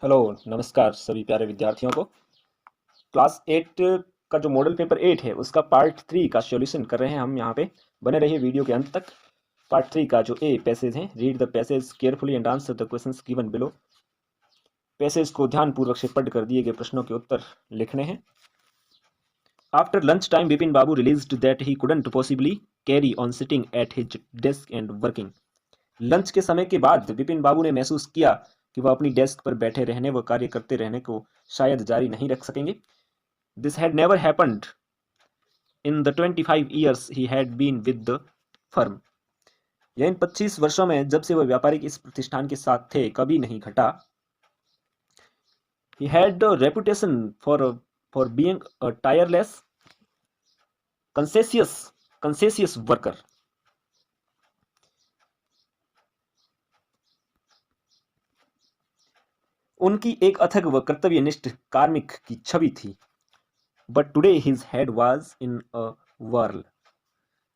Hello, नमस्कार सभी प्यारे विद्यार्थियों को। क्लास 8 का जो मॉडल पेपर 8 है उसका पार्ट 3 का सॉल्यूशन कर रहे हैं हम यहाँ पे। बने रहिए वीडियो के अंत तक। पार्ट 3 का जो ए पैसेज है, read the passage carefully and answer the questions given below. Passage को ध्यानपूर्वक से पढ़ कर दिए गए प्रश्नों के उत्तर लिखने हैं। After lunch time Bipin Babu released that he couldn't possibly carry on sitting at his desk and working. Lunch के समय के बाद विपिन बाबू ने महसूस किया कि वह अपनी डेस्क पर बैठे रहने व कार्य करते रहने को शायद जारी नहीं रख सकेंगे। This had never happened in the 25 years he had been with the firm। यह इन 25 वर्षों में जब से वह व्यापारिक इस प्रतिष्ठान के साथ थे कभी नहीं घटा। He had a reputation for being a tireless, conscientious worker। उनकी एक अथक व कर्तव्यनिष्ठ कार्मिक की छवि थी। But today his head was in a whirl।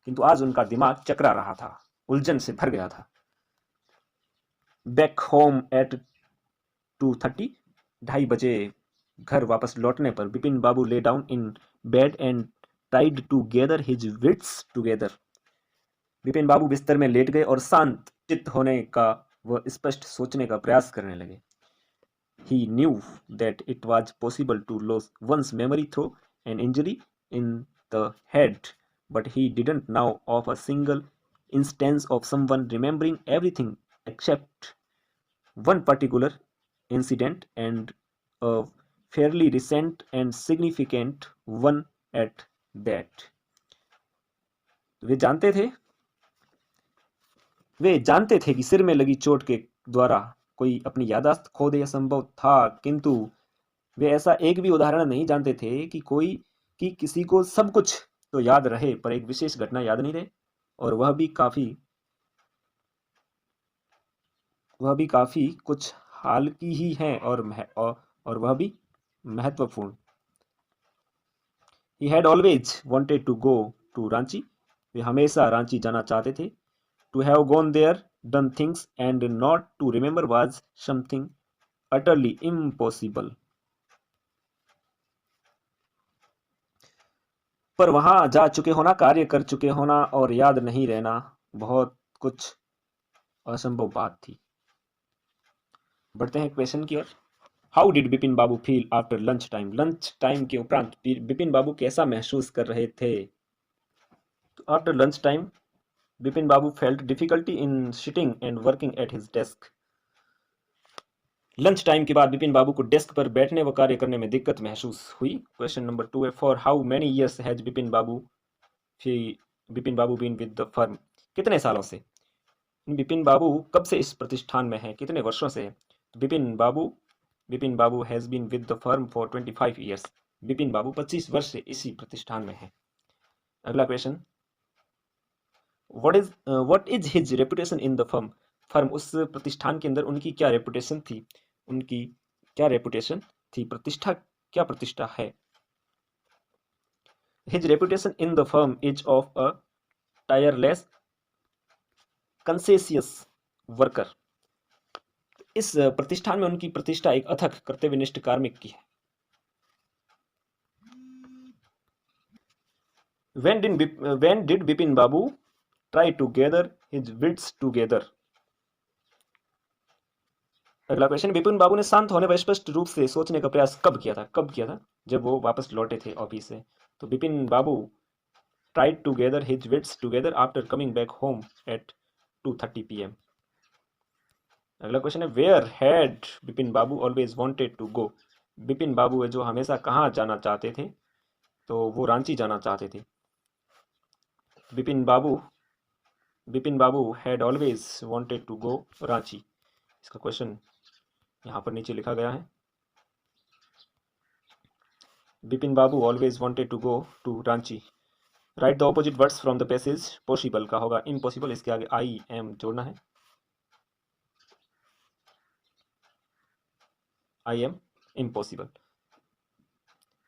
किंतु आज उनका दिमाग चकरा रहा था, उलझन से भर गया था। बैक होम एट 2:30, 2:30 बजे घर वापस लौटने पर Bipin Babu lay down in bed and tried to gather his wits together. Bipin Babu बिस्तर में लेट गए और शांत चित्त होने का व स्पष्ट सोचने का प्रयास करने लगे। He knew that it was possible to lose one's memory through an injury in the head, but he didn't know of a single instance of someone remembering everything except one particular incident, and a fairly recent and significant one at that। वे जानते थे कि सिर में लगी चोट के द्वारा कोई अपनी याददाश्त खो दे, असंभव था, किंतु वे ऐसा एक भी उदाहरण नहीं जानते थे कि किसी को सब कुछ तो याद रहे पर एक विशेष घटना याद नहीं रहे, और वह भी काफी कुछ हाल की ही है, और वह भी महत्वपूर्ण। He had always wanted to go to Ranchi. वे हमेशा रांची जाना चाहते थे। To have gone there, done things and not to remember was something utterly impossible। पर वहां जा चुके होना, कार्य कर चुके होना और याद नहीं रहना बहुत कुछ असंभव बात थी। बढ़ते हैं क्वेश्चन की ओर। How did Bipin Babu feel after lunch time. Lunch time के उपरांत बिपिन बाबू कैसा महसूस कर रहे थे। After lunch time Bipin Babu felt difficulty in sitting and working at his desk. Lunch time के बाद बिपिन बाबू को डेस्क पर बैठने व कार्य करने में दिक्कत महसूस हुई। क्वेश्चन नंबर 2 है, for how many years has Bipin Babu been with the firm. कितने सालों से, बिपिन बाबू कब से इस प्रतिष्ठान में है, कितने वर्षों से। Bipin Babu has been with the firm for 25 years. Bipin Babu 25 वर्ष से इसी प्रतिष्ठान में है। अगला question, what is his reputation in the firm. Firm, उस प्रतिष्ठान के अंदर उनकी क्या रेपुटेशन थी, उनकी क्या रेपुटेशन थी, प्रतिष्ठा, क्या प्रतिष्ठा है। His reputation in the firm is of a tireless conscientious worker. इस प्रतिष्ठान में उनकी प्रतिष्ठा एक अथक कर्तव्यनिष्ठ कार्मिक की है। When did Bipin Babu try to gather his wits together। अगला क्वेश्चन, बिपिन बाबू ने शांत होने व स्पष्ट रूप से सोचने का प्रयास कब किया था। कब किया था, जब वो वापस लौटे थे ऑफिस से। तो बिपिन बाबू tried to gather his wits together after coming back home at 2:30 p.m। अगला क्वेश्चन है, where had Bipin Babu always wanted to go. Bipin Babu है जो हमेशा कहाँ जाना चाहते थे, तो वो रांची जाना चाहते थे। Bipin Babu had always wanted to go Ranchi. इसका क्वेश्चन यहाँ पर नीचे लिखा गया है। Bipin Babu always wanted to go to Ranchi. Write the opposite words from the passage. Possible का होगा इम्पॉसिबल, इसके आगे आई एम जोड़ना है। I am impossible.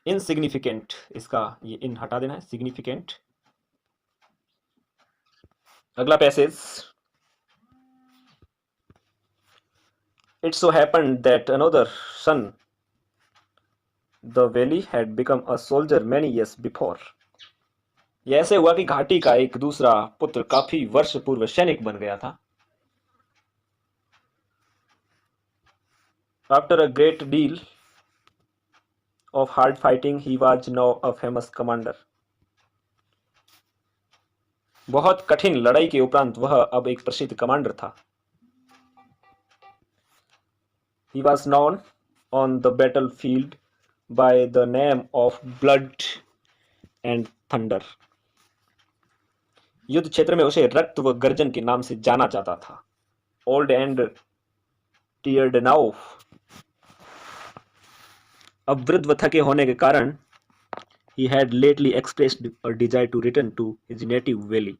इनसिग्निफिकेंट, इसका ये इन हटा देना है, सिग्निफिकेंट। अगला passage, It so happened that another son, the valley, had become a soldier many years before. यह ऐसे हुआ कि घाटी का एक दूसरा पुत्र काफी वर्ष पूर्व सैनिक बन गया था. After a great deal of hard fighting, he was now a famous commander. बहुत कठिन लड़ाई के उपरांत वह अब एक प्रसिद्ध कमांडर था. He was known on the battlefield by the name of Blood and Thunder. युद्ध क्षेत्र में उसे रक्त व गर्जन के नाम से जाना जाता था. Old and tired now. अब वृद्ध व थके होने के कारण he had lately expressed a desire to return to his native valley.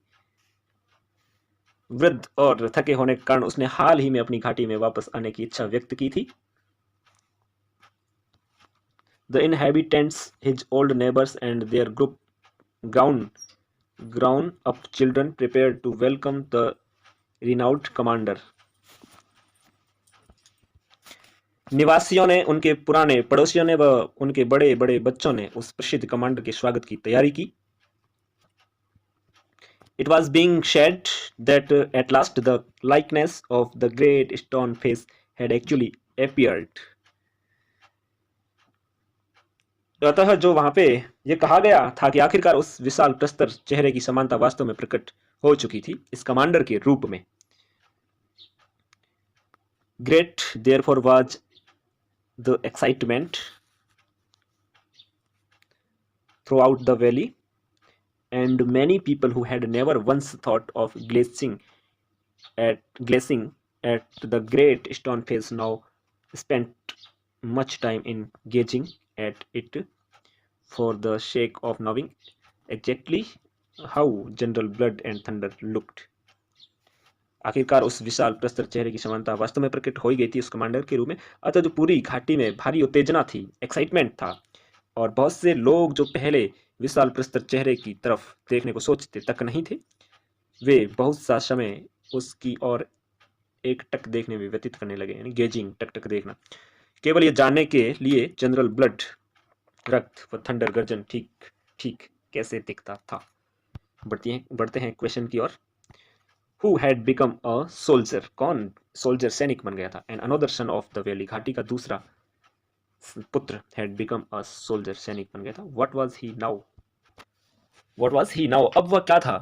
वृद्ध और थके होने के कारण उसने हाल ही में अपनी घाटी में वापस आने की इच्छा व्यक्त की थी. The inhabitants, his old neighbors and their grown up children prepared to welcome the renowned commander. निवासियों ने, उनके पुराने पड़ोसियों ने व उनके बड़े बड़े बच्चों ने उस प्रसिद्ध कमांडर के स्वागत की तैयारी की. It was being said that at last the likeness of the great stone face had actually appeared. अतः जो वहां पे ये कहा गया था कि आखिरकार उस विशाल प्रस्तर चेहरे की समानता वास्तव में प्रकट हो चुकी थी इस कमांडर के रूप में. Great therefore was the excitement throughout the valley, and many people who had never once thought of gazing at the great stone face now spent much time in gazing at it for the sake of knowing exactly how General Blood and Thunder looked. आखिरकार उस विशाल प्रस्तर चेहरे की समानता वास्तव में प्रकट हो ही गई थी उस कमांडर के रूप में. अतः जो पूरी घाटी में भारी उत्तेजना थी, एक्साइटमेंट था, और बहुत से लोग जो पहले विशाल प्रस्तर चेहरे की तरफ देखने को सोचते तक नहीं थे, वे बहुत सा समय उसकी और एक टक देखने में व्यतीत करने लगे. यानी गेजिंग, टक टक देखना, केवल ये जानने के लिए जनरल ब्लड, रक्त व थंडर गर्जन ठीक ठीक कैसे दिखता था. बढ़ते हैं क्वेश्चन की ओर. Who had become a soldier? कौन सोल्जर, सैनिक बन गया था? And another son of the valley, घाटी का दूसरा पुत्र, had become a soldier, सैनिक बन गया था. What was he now? अब वह क्या था?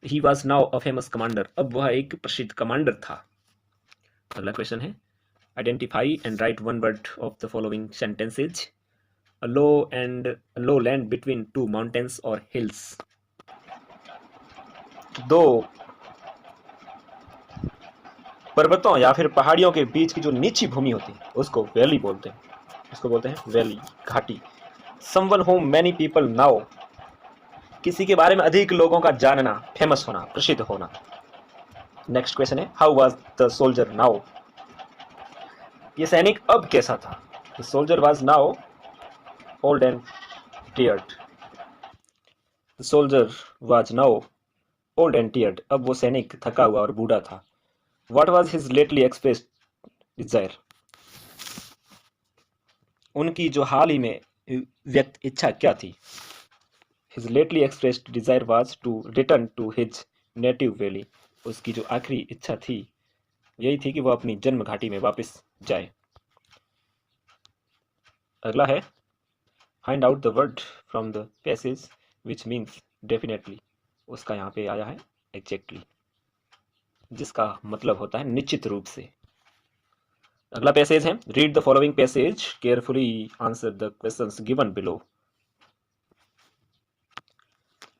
He was now a famous commander. अब वह एक प्रसिद्ध कमांडर था. अगला क्वेश्चन है, identify and write one word of the following sentences. A low land between two mountains or hills. दो पर्वतों या फिर पहाड़ियों के बीच की जो नीची भूमि होती है उसको वैली बोलते हैं. उसको बोलते हैं वैली, घाटी. Someone whom many people know. किसी के बारे में अधिक लोगों का जानना, फेमस होना, प्रसिद्ध होना. नेक्स्ट क्वेश्चन है, how was the soldier now? ये सैनिक अब कैसा था? The soldier was now old and tired. The soldier was now old and tired. अब वो सैनिक थका हुआ और बूढ़ा था. What was his lately expressed desire? उनकी जो हाल ही में व्यक्त इच्छा क्या थी? His lately expressed desire was to return to his native valley. उसकी जो आखिरी इच्छा थी यही थी कि वह अपनी जन्म घाटी में वापस जाए. अगला है, find out the word from the passage which means definitely. उसका यहाँ पे आया है exactly, जिसका मतलब होता है निश्चित रूप से. अगला पैसेज है, read the following passage, carefully answer the questions given below.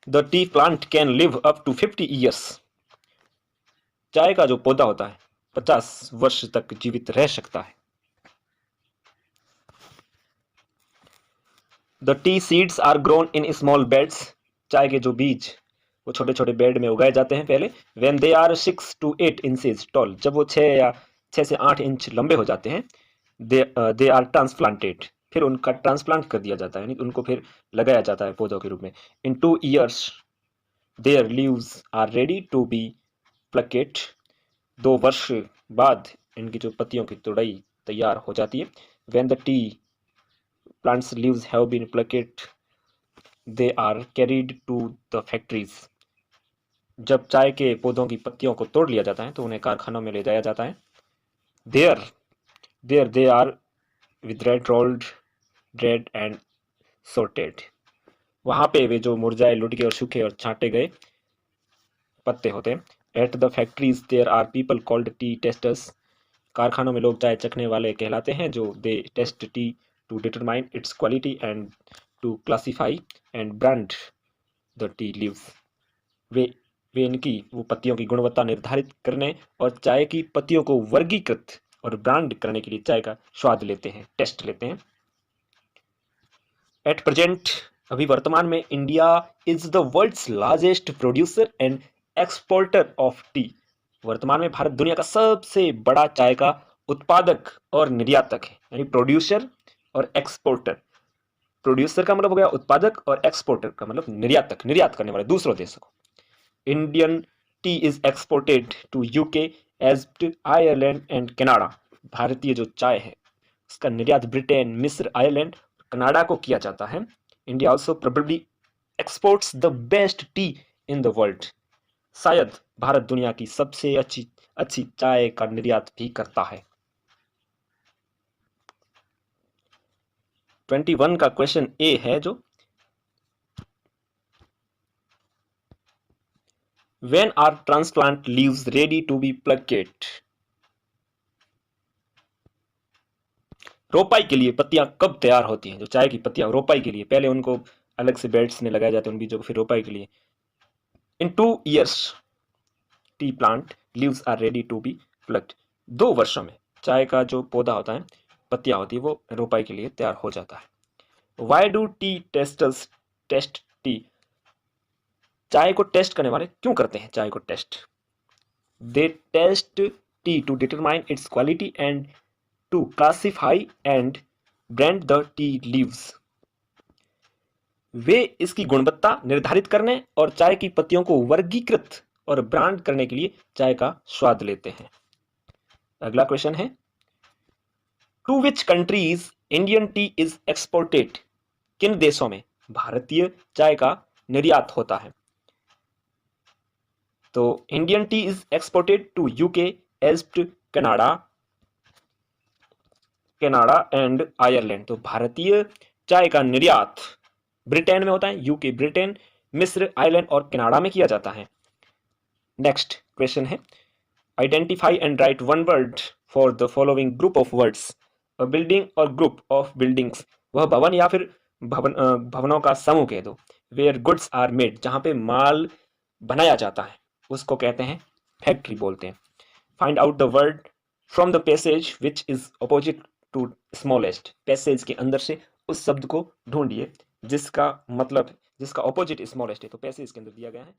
The tea plant can live up to 50 years. चाय का जो पौधा होता है 50 वर्ष तक जीवित रह सकता है. The tea seeds are grown in small beds. चाय के जो बीज वो छोटे छोटे बेड में उगाए जाते हैं पहले. When they are 6 to 8 inches tall. जब वो 6 से 8 इंच लंबे हो जाते हैं, they are transplanted. फिर उनका ट्रांसप्लांट कर दिया जाता है, यानी उनको फिर लगाया जाता है पौधों के रूप में. In 2 years their leaves are ready to be plucked. 2 वर्ष बाद इनकी जो पत्तियों की तुड़ाई तैयार हो जाती है। When the tea plants leaves have been plucked they are carried to the factories. जब चाय के पौधों की पत्तियों को तोड़ लिया जाता है तो उन्हें कारखानों में ले जाया जाता है। There there they are withered, rolled, dried and sorted। वहां पे वे जो मुरझाए, लुढ़के और सूखे और छांटे गए पत्ते होते हैं। At the factories there are people called tea tasters. कारखानों में लोग चाय चखने वाले कहलाते हैं, जो they test tea to determine its quality and to classify and brand the tea leaves. वे वे इनकी वो पत्तियों की गुणवत्ता निर्धारित करने और चाय की पत्तियों को वर्गीकृत और ब्रांड करने के लिए चाय का स्वाद लेते हैं, टेस्ट लेते हैं। एट प्रेजेंट, अभी वर्तमान में, India is the world's largest producer and exporter of tea. वर्तमान में भारत दुनिया का सबसे बड़ा चाय का उत्पादक और निर्यातक है, यानी प्रोड्यूसर और एक्सपोर्टर। प्रोड्यूसर का मतलब हो गया उत्पादक और एक्सपोर्टर का मतलब निर्यातक, निर्यात करने वाले दूसरों देशों को। Indian tea is exported to UK, Egypt, Ireland and Canada. भारतीय जो चाय है उसका निर्यात ब्रिटेन, मिस्र, आयरलैंड, कनाडा को किया जाता है। India also probably exports the best T in the world. शायद भारत दुनिया की सबसे अच्छी अच्छी चाय का निर्यात भी करता है। 21 का क्वेश्चन ए है जो When are transplant leaves ready to be plucked? रोपाई के लिए पत्तियां कब तैयार होती हैं? जो चाय की पत्तियां रोपाई के लिए, पहले उनको अलग से बेड्स में लगाए जाते हैं उन बीजों को, फिर रोपाई के लिए। In 2 years tea plant leaves are ready to be plucked. 2 वर्षों में चाय का जो पौधा होता है, पत्तियां होती है, वो रोपाई के लिए तैयार हो जाता है। Why do tea tasters taste tea? चाय को टेस्ट करने वाले क्यों करते हैं चाय को test? They test tea to determine its quality and to classify and brand the tea leaves. वे इसकी गुणवत्ता निर्धारित करने और चाय की पत्तियों को वर्गीकृत और ब्रांड करने के लिए चाय का स्वाद लेते हैं। अगला क्वेश्चन है, to which countries Indian tea is exported? किन देशों में भारतीय चाय का निर्यात होता है? तो Indian tea is exported to UK, Egypt, Canada and Ireland. तो भारतीय चाय का निर्यात ब्रिटेन में होता है, यूके ब्रिटेन, मिस्र, आयरलैंड और कनाडा में किया जाता है। नेक्स्ट क्वेश्चन है, identify and write one word for the following group of words. A building और ग्रुप ऑफ बिल्डिंग्स, वह भवन या फिर भवनों का समूह कह दो। वेयर गुड्स आर मेड, जहां पे माल बनाया जाता है उसको कहते हैं फैक्ट्री बोलते हैं। Find out the word from the passage which is opposite to smallest. Passage के अंदर से उस शब्द को ढूंढिए जिसका मतलब, जिसका ऑपोजिट स्मॉलेस्ट है। तो पैसेज के अंदर दिया गया है